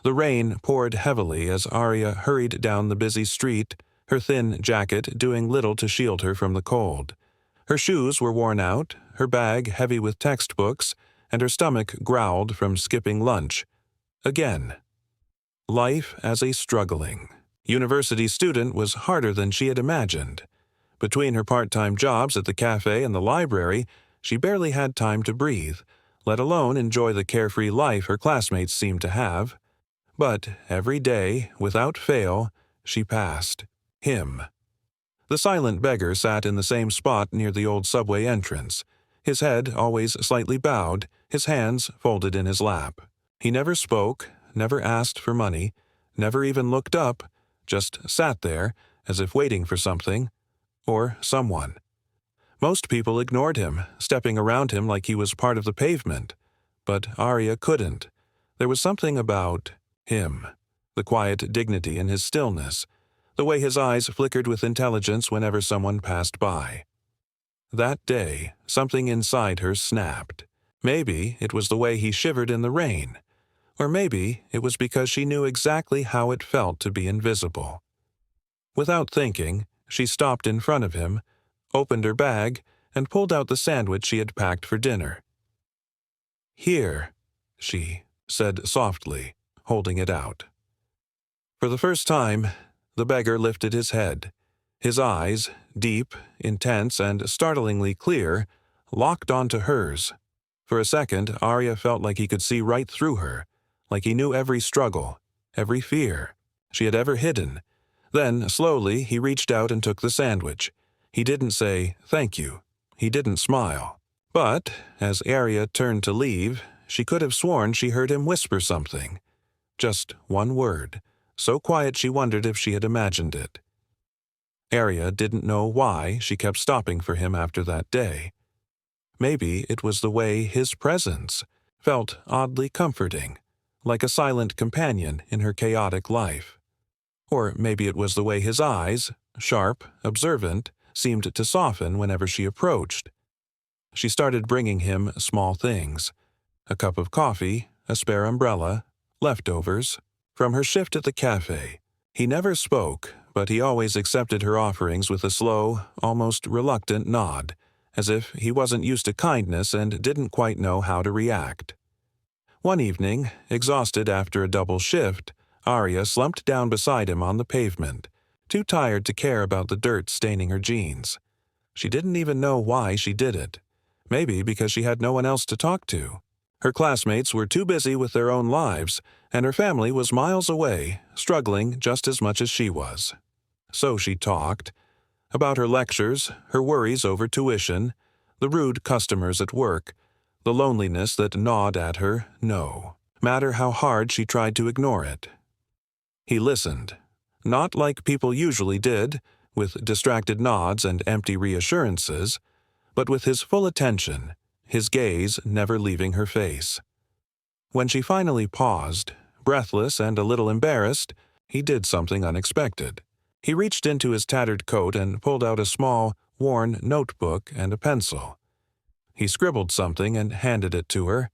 The rain poured heavily as Arya hurried down the busy street, her thin jacket doing little to shield her from the cold. Her shoes were worn out, her bag heavy with textbooks, and her stomach growled from skipping lunch. Again. Life as a struggling university student was harder than she had imagined. Between her part-time jobs at the cafe and the library, she barely had time to breathe, let alone enjoy the carefree life her classmates seemed to have. But every day, without fail, she passed him. The silent beggar sat in the same spot near the old subway entrance, his head always slightly bowed, his hands folded in his lap. He never spoke, never asked for money, never even looked up, just sat there as if waiting for something or someone. Most people ignored him, stepping around him like he was part of the pavement. But Arya couldn't. There was something about him, the quiet dignity in his stillness, the way his eyes flickered with intelligence whenever someone passed by. That day, something inside her snapped. Maybe it was the way he shivered in the rain, or maybe it was because she knew exactly how it felt to be invisible. Without thinking, she stopped in front of him, opened her bag, and pulled out the sandwich she had packed for dinner. "Here," she said softly, holding it out. For the first time, the beggar lifted his head. His eyes, deep, intense, and startlingly clear, locked onto hers. For a second, Arya felt like he could see right through her, like he knew every struggle, every fear she had ever hidden. Then, slowly, he reached out and took the sandwich. He didn't say, "Thank you." He didn't smile. But, as Arya turned to leave, she could have sworn she heard him whisper something. Just one word, so quiet she wondered if she had imagined it. Arya didn't know why she kept stopping for him after that day. Maybe it was the way his presence felt oddly comforting, like a silent companion in her chaotic life. Or maybe it was the way his eyes, sharp, observant, seemed to soften whenever she approached. She started bringing him small things: a cup of coffee, a spare umbrella, leftovers, from her shift at the cafe. He never spoke, but he always accepted her offerings with a slow, almost reluctant nod, as if he wasn't used to kindness and didn't quite know how to react. One evening, exhausted after a double shift, Arya slumped down beside him on the pavement, too tired to care about the dirt staining her jeans. She didn't even know why she did it. Maybe because she had no one else to talk to. Her classmates were too busy with their own lives, and her family was miles away, struggling just as much as she was. So she talked about her lectures, her worries over tuition, the rude customers at work, the loneliness that gnawed at her, no matter how hard she tried to ignore it. He listened, not like people usually did, with distracted nods and empty reassurances, but with his full attention, his gaze never leaving her face. When she finally paused, breathless and a little embarrassed, he did something unexpected. He reached into his tattered coat and pulled out a small, worn notebook and a pencil. He scribbled something and handed it to her.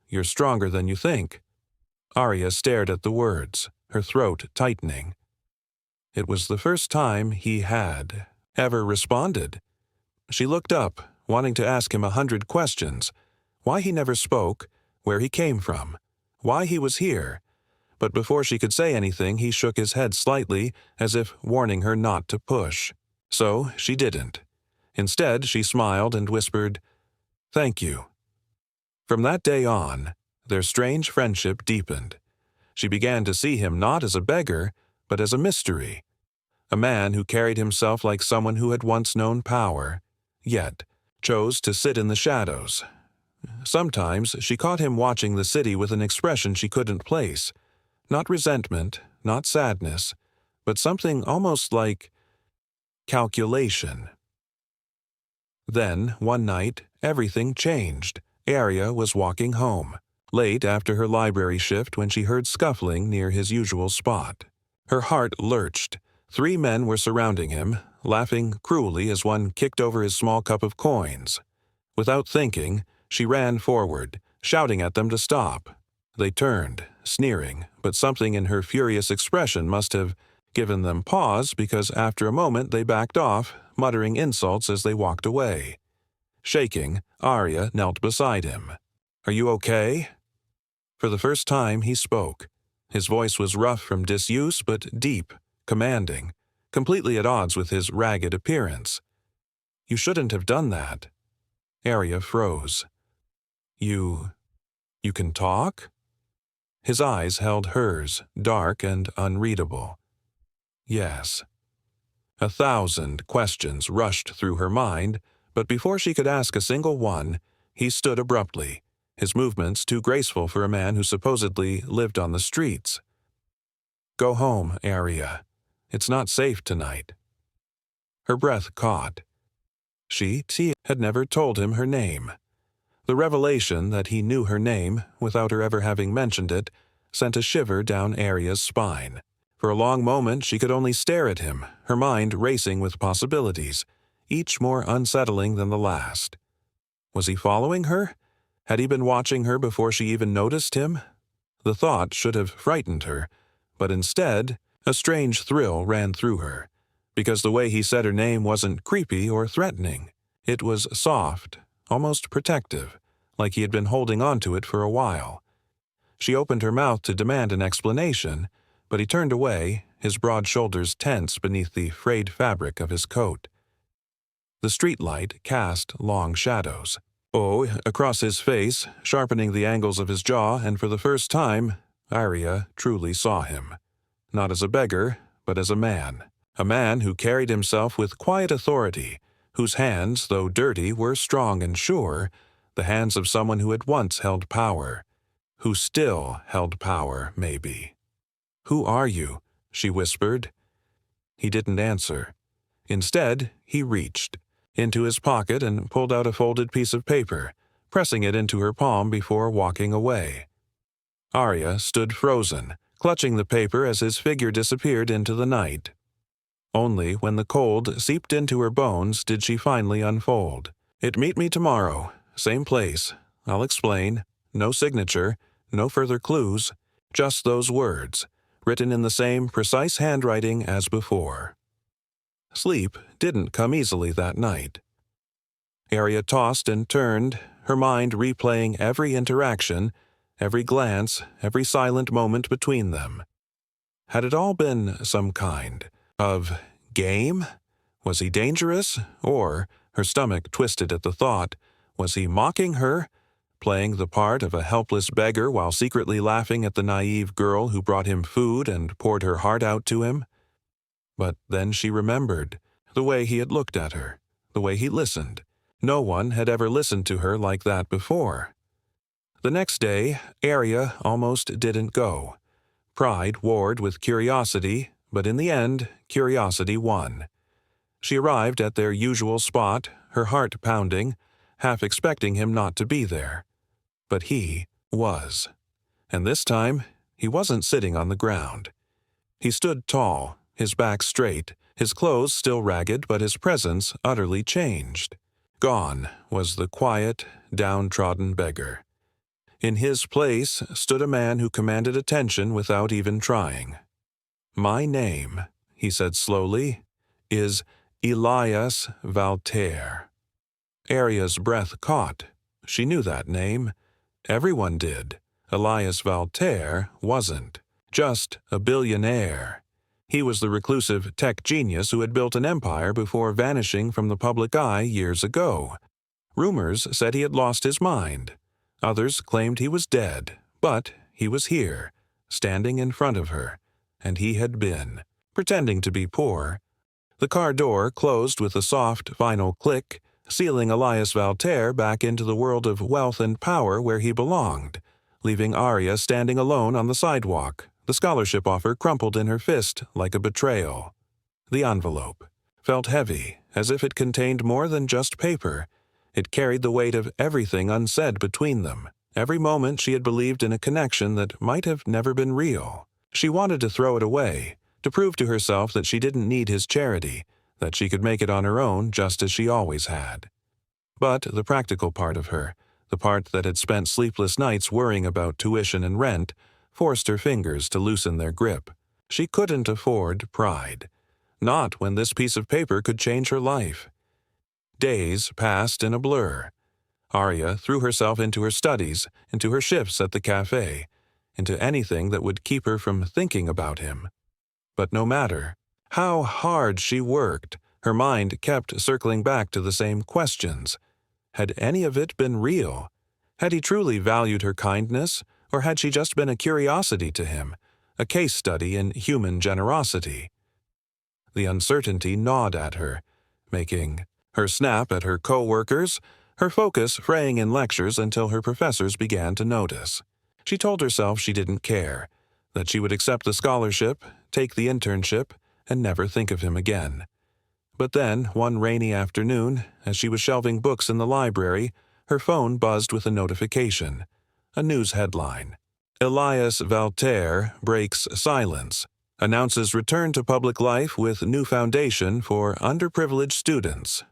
"You're stronger than you think." Arya stared at the words, her throat tightening. It was the first time he had ever responded. She looked up, wanting to ask him 100 questions: why he never spoke, where he came from, why he was here. But before she could say anything, he shook his head slightly, as if warning her not to push. So she didn't. Instead, she smiled and whispered, "Thank you." From that day on, their strange friendship deepened. She began to see him not as a beggar, but as a mystery. A man who carried himself like someone who had once known power, yet chose to sit in the shadows. Sometimes she caught him watching the city with an expression she couldn't place. Not resentment, not sadness, but something almost like calculation. Then, one night, everything changed. Arya was walking home, late after her library shift when she heard scuffling near his usual spot. Her heart lurched. 3 men were surrounding him, laughing cruelly as one kicked over his small cup of coins. Without thinking, she ran forward, shouting at them to stop. They turned, sneering, but something in her furious expression must have given them pause because after a moment they backed off, muttering insults as they walked away. Shaking, Arya knelt beside him. "Are you okay?" For the first time he spoke. His voice was rough from disuse but deep, commanding, completely at odds with his ragged appearance. "You shouldn't have done that." Arya froze. You can talk?" His eyes held hers, dark and unreadable. "Yes." 1,000 questions rushed through her mind, but before she could ask a single one, he stood abruptly, his movements too graceful for a man who supposedly lived on the streets. "Go home, Arya. It's not safe tonight." Her breath caught. She had never told him her name. The revelation that he knew her name, without her ever having mentioned it, sent a shiver down Arya's spine. For a long moment she could only stare at him, her mind racing with possibilities, each more unsettling than the last. Was he following her? Had he been watching her before she even noticed him? The thought should have frightened her, but instead, a strange thrill ran through her, because the way he said her name wasn't creepy or threatening. It was soft, almost protective, like he had been holding on to it for a while. She opened her mouth to demand an explanation, but he turned away, his broad shoulders tense beneath the frayed fabric of his coat. The streetlight cast long shadows. Across his face, sharpening the angles of his jaw, and for the first time, Arya truly saw him. Not as a beggar, but as a man who carried himself with quiet authority, whose hands, though dirty, were strong and sure, the hands of someone who had once held power, who still held power, maybe. "Who are you?" she whispered. He didn't answer. Instead, he reached into his pocket and pulled out a folded piece of paper, pressing it into her palm before walking away. Arya stood frozen, clutching the paper as his figure disappeared into the night. Only when the cold seeped into her bones did she finally unfold. "Meet me tomorrow, same place. I'll explain. No signature, no further clues, just those words, written in the same precise handwriting as before." Sleep didn't come easily that night. Arya tossed and turned, her mind replaying every interaction, every glance, every silent moment between them. Had it all been some kind of game? Was he dangerous? Or, her stomach twisted at the thought, was he mocking her, playing the part of a helpless beggar while secretly laughing at the naive girl who brought him food and poured her heart out to him? But then she remembered the way he had looked at her, the way he listened. No one had ever listened to her like that before. The next day, Arya almost didn't go. Pride warred with curiosity, but in the end, curiosity won. She arrived at their usual spot, her heart pounding, half expecting him not to be there. But he was. And this time, he wasn't sitting on the ground. He stood tall, his back straight, his clothes still ragged, but his presence utterly changed. Gone was the quiet, downtrodden beggar. In his place stood a man who commanded attention without even trying. "My name," he said slowly, "is Elias Valtaire." Arya's breath caught. She knew that name. Everyone did. Elias Valtaire wasn't. Just a billionaire. He was the reclusive tech genius who had built an empire before vanishing from the public eye years ago. Rumors said he had lost his mind. Others claimed he was dead, but he was here, standing in front of her, and he had been, pretending to be poor. The car door closed with a soft, final click, sealing Elias Valtaire back into the world of wealth and power where he belonged, leaving Arya standing alone on the sidewalk, the scholarship offer crumpled in her fist like a betrayal. The envelope felt heavy, as if it contained more than just paper. It carried the weight of everything unsaid between them, every moment she had believed in a connection that might have never been real. She wanted to throw it away, to prove to herself that she didn't need his charity, that she could make it on her own just as she always had. But the practical part of her, The part that had spent sleepless nights worrying about tuition and rent forced her fingers to loosen their grip. She couldn't afford pride. Not when this piece of paper could change her life. Days passed in a blur. Arya threw herself into her studies, into her shifts at the cafe, into anything that would keep her from thinking about him. But no matter how hard she worked, her mind kept circling back to the same questions. Had any of it been real? Had he truly valued her kindness, or had she just been a curiosity to him, a case study in human generosity? The uncertainty gnawed at her, making her snap at her co-workers, her focus fraying in lectures until her professors began to notice. She told herself she didn't care, that she would accept the scholarship, take the internship, and never think of him again. But then, one rainy afternoon, as she was shelving books in the library, her phone buzzed with a notification. A news headline. Elias Valterre breaks silence, announces return to public life with new foundation for underprivileged students.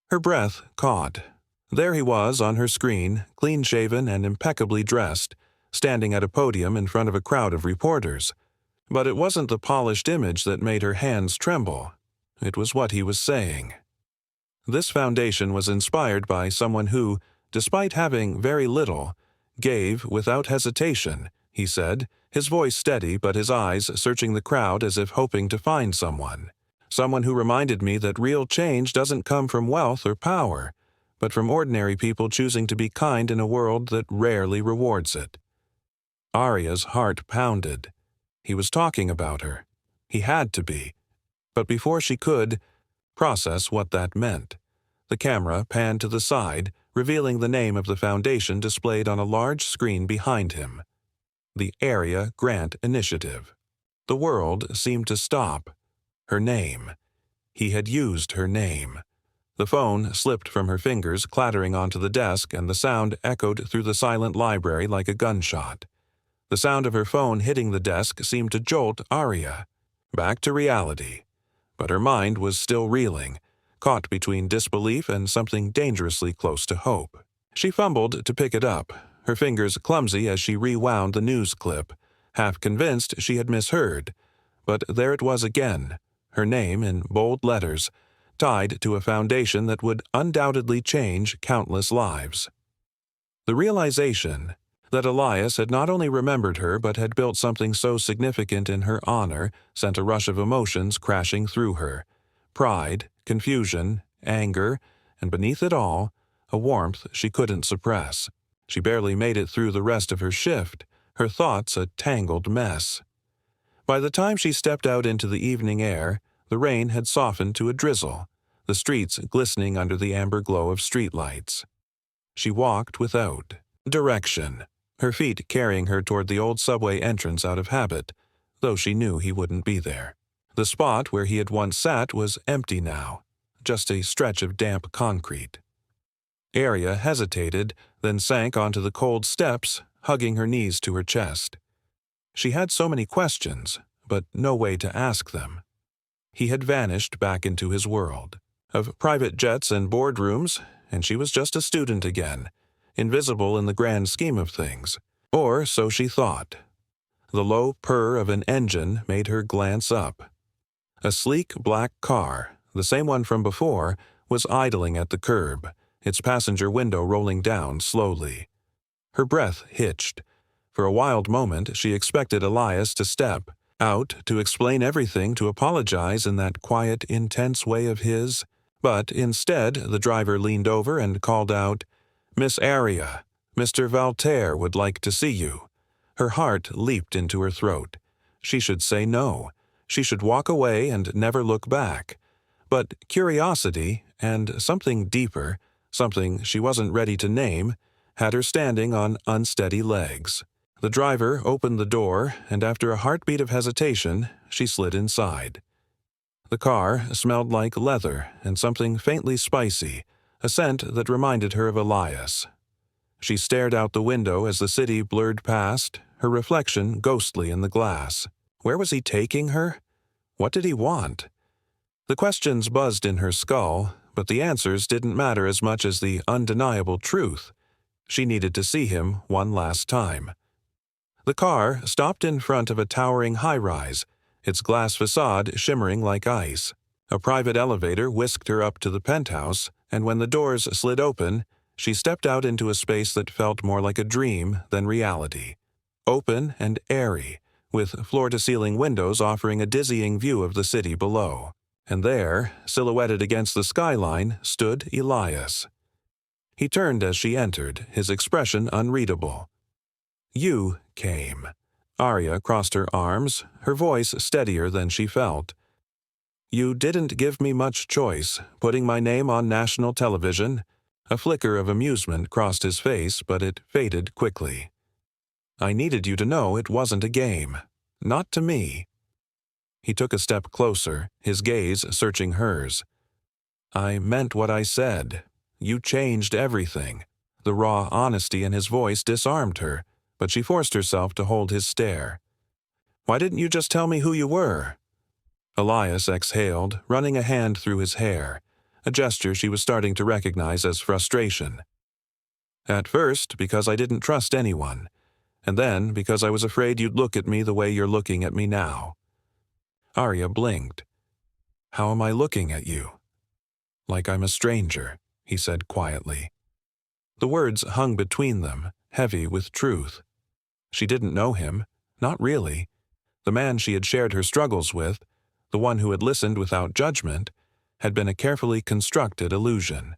Her breath caught. There he was on her screen, clean-shaven and impeccably dressed, standing at a podium in front of a crowd of reporters. But it wasn't the polished image that made her hands tremble. It was what he was saying. This foundation was inspired by someone who, despite having very little, gave without hesitation, he said, his voice steady but his eyes searching the crowd as if hoping to find someone. Someone who reminded me that real change doesn't come from wealth or power, but from ordinary people choosing to be kind in a world that rarely rewards it. Arya's heart pounded. He was talking about her. He had to be. But before she could process what that meant, the camera panned to the side, revealing the name of the foundation displayed on a large screen behind him. The Area Grant Initiative. The world seemed to stop. Her name. He had used her name. The phone slipped from her fingers, clattering onto the desk, and the sound echoed through the silent library like a gunshot. The sound of her phone hitting the desk seemed to jolt Arya back to reality. But her mind was still reeling, caught between disbelief and something dangerously close to hope. She fumbled to pick it up, her fingers clumsy as she rewound the news clip, half convinced she had misheard. But there it was again, her name in bold letters, tied to a foundation that would undoubtedly change countless lives. The realization that Elias had not only remembered her but had built something so significant in her honor sent a rush of emotions crashing through her. Pride, confusion, anger, and beneath it all, a warmth she couldn't suppress. She barely made it through the rest of her shift, her thoughts a tangled mess. By the time she stepped out into the evening air, the rain had softened to a drizzle, the streets glistening under the amber glow of streetlights. She walked without direction, her feet carrying her toward the old subway entrance out of habit, though she knew he wouldn't be there. The spot where he had once sat was empty now, just a stretch of damp concrete. Arya hesitated, then sank onto the cold steps, hugging her knees to her chest. She had so many questions, but no way to ask them. He had vanished back into his world of private jets and boardrooms, and she was just a student again, invisible in the grand scheme of things. Or so she thought. The low purr of an engine made her glance up. A sleek black car, the same one from before, was idling at the curb, its passenger window rolling down slowly. Her breath hitched. For a wild moment she expected Elias to step out, to explain everything, to apologize in that quiet, intense way of his. But instead the driver leaned over and called out, "Miss Arya, Mr. Valterre would like to see you." Her heart leaped into her throat. She should say no. She should walk away and never look back. But curiosity, and something deeper, something she wasn't ready to name, had her standing on unsteady legs. The driver opened the door, and after a heartbeat of hesitation, she slid inside. The car smelled like leather and something faintly spicy, a scent that reminded her of Elias. She stared out the window as the city blurred past, her reflection ghostly in the glass. Where was he taking her? What did he want? The questions buzzed in her skull, but the answers didn't matter as much as the undeniable truth. She needed to see him one last time. The car stopped in front of a towering high-rise, its glass facade shimmering like ice. A private elevator whisked her up to the penthouse, and when the doors slid open, she stepped out into a space that felt more like a dream than reality. Open and airy, with floor-to-ceiling windows offering a dizzying view of the city below. And there, silhouetted against the skyline, stood Elias. He turned as she entered, his expression unreadable. "You came." Arya crossed her arms, her voice steadier than she felt. "You didn't give me much choice, putting my name on national television." A flicker of amusement crossed his face, but it faded quickly. "I needed you to know it wasn't a game. Not to me." He took a step closer, his gaze searching hers. "I meant what I said. You changed everything." The raw honesty in his voice disarmed her, but she forced herself to hold his stare. "Why didn't you just tell me who you were?" Elias exhaled, running a hand through his hair, a gesture she was starting to recognize as frustration. "At first, because I didn't trust anyone, and then because I was afraid you'd look at me the way you're looking at me now." Arya blinked. "How am I looking at you?" "Like I'm a stranger," he said quietly. The words hung between them, heavy with truth. She didn't know him, not really. The man she had shared her struggles with, the one who had listened without judgment, had been a carefully constructed illusion.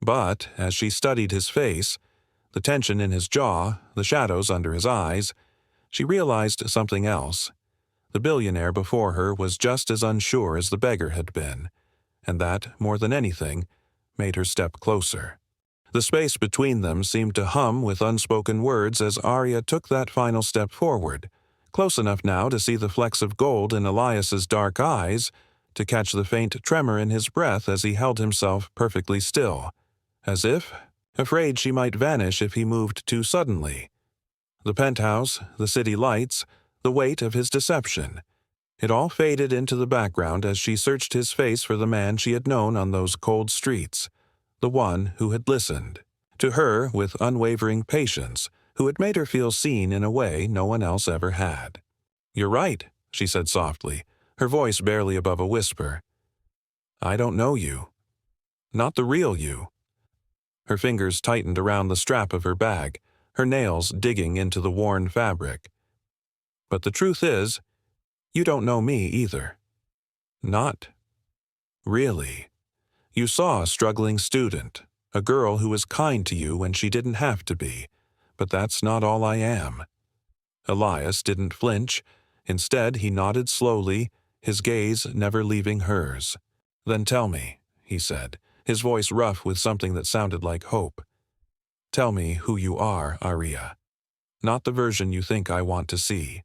But, as she studied his face, the tension in his jaw, the shadows under his eyes, she realized something else. The billionaire before her was just as unsure as the beggar had been, and that, more than anything, made her step closer. The space between them seemed to hum with unspoken words as Arya took that final step forward, close enough now to see the flecks of gold in Elias's dark eyes, to catch the faint tremor in his breath as he held himself perfectly still, as if afraid she might vanish if he moved too suddenly. The penthouse, the city lights, the weight of his deception. It all faded into the background as she searched his face for the man she had known on those cold streets, the one who had listened to her with unwavering patience, who had made her feel seen in a way no one else ever had. "You're right," she said softly, her voice barely above a whisper. "I don't know you. Not the real you." Her fingers tightened around the strap of her bag, her nails digging into the worn fabric. "But the truth is, you don't know me either. Not really. You saw a struggling student, a girl who was kind to you when she didn't have to be, but that's not all I am." Elias didn't flinch. Instead, he nodded slowly, his gaze never leaving hers. "Then tell me," he said, his voice rough with something that sounded like hope. "Tell me who you are, Arya. Not the version you think I want to see.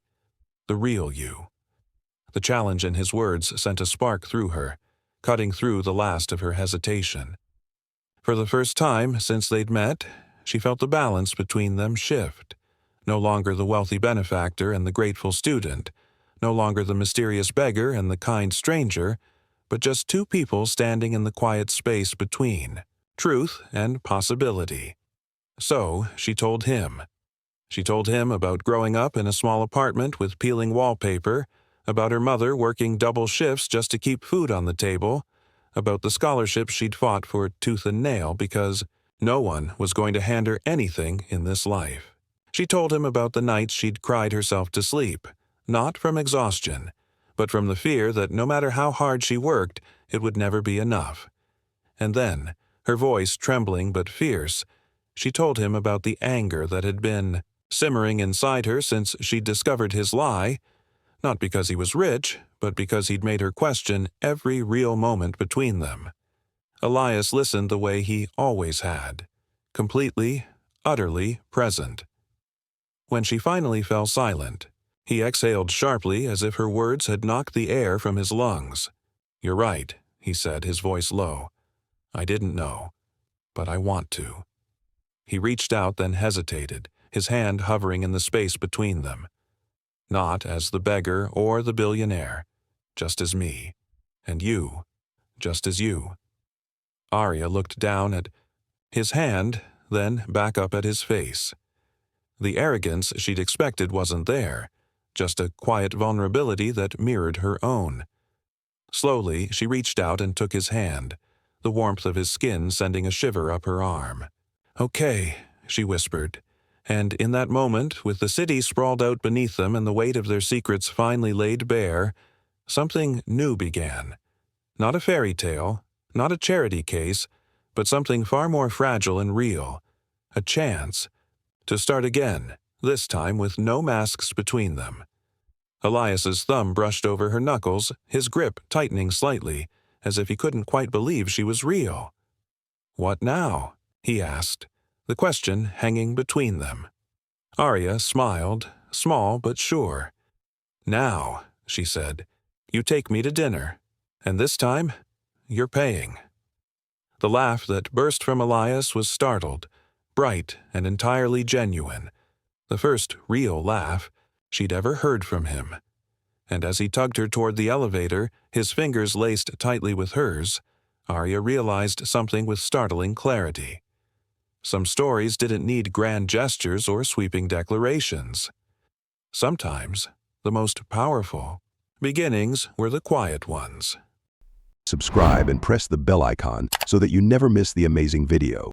The real you." The challenge in his words sent a spark through her, cutting through the last of her hesitation. For the first time since they'd met, she felt the balance between them shift. No longer the wealthy benefactor and the grateful student, no longer the mysterious beggar and the kind stranger, but just two people standing in the quiet space between, truth and possibility. So she told him. She told him about growing up in a small apartment with peeling wallpaper, about her mother working double shifts just to keep food on the table, about the scholarship she'd fought for tooth and nail because no one was going to hand her anything in this life. She told him about the nights she'd cried herself to sleep, not from exhaustion, but from the fear that no matter how hard she worked, it would never be enough. And then, her voice trembling but fierce, she told him about the anger that had been simmering inside her since she'd discovered his lie, not because he was rich, but because he'd made her question every real moment between them. Elias listened the way he always had, completely, utterly present. When she finally fell silent, he exhaled sharply as if her words had knocked the air from his lungs. "You're right," he said, his voice low. "I didn't know, but I want to." He reached out, then hesitated, his hand hovering in the space between them. "Not as the beggar or the billionaire, just as me, and you, just as you." Arya looked down at his hand, then back up at his face. The arrogance she'd expected wasn't there, just a quiet vulnerability that mirrored her own. Slowly, she reached out and took his hand, the warmth of his skin sending a shiver up her arm. "Okay," she whispered, and in that moment, with the city sprawled out beneath them and the weight of their secrets finally laid bare, something new began. Not a fairy tale, not a charity case, but something far more fragile and real. A chance to start again, this time with no masks between them. Elias's thumb brushed over her knuckles, his grip tightening slightly, as if he couldn't quite believe she was real. "What now?" he asked, the question hanging between them. Arya smiled, small but sure. "Now," she said, "you take me to dinner. And this time, you're paying." The laugh that burst from Elias was startled, bright and entirely genuine, the first real laugh she'd ever heard from him. And as he tugged her toward the elevator, his fingers laced tightly with hers, Arya realized something with startling clarity. Some stories didn't need grand gestures or sweeping declarations. Sometimes, the most powerful beginnings were the quiet ones. Subscribe and press the bell icon so that you never miss the amazing video.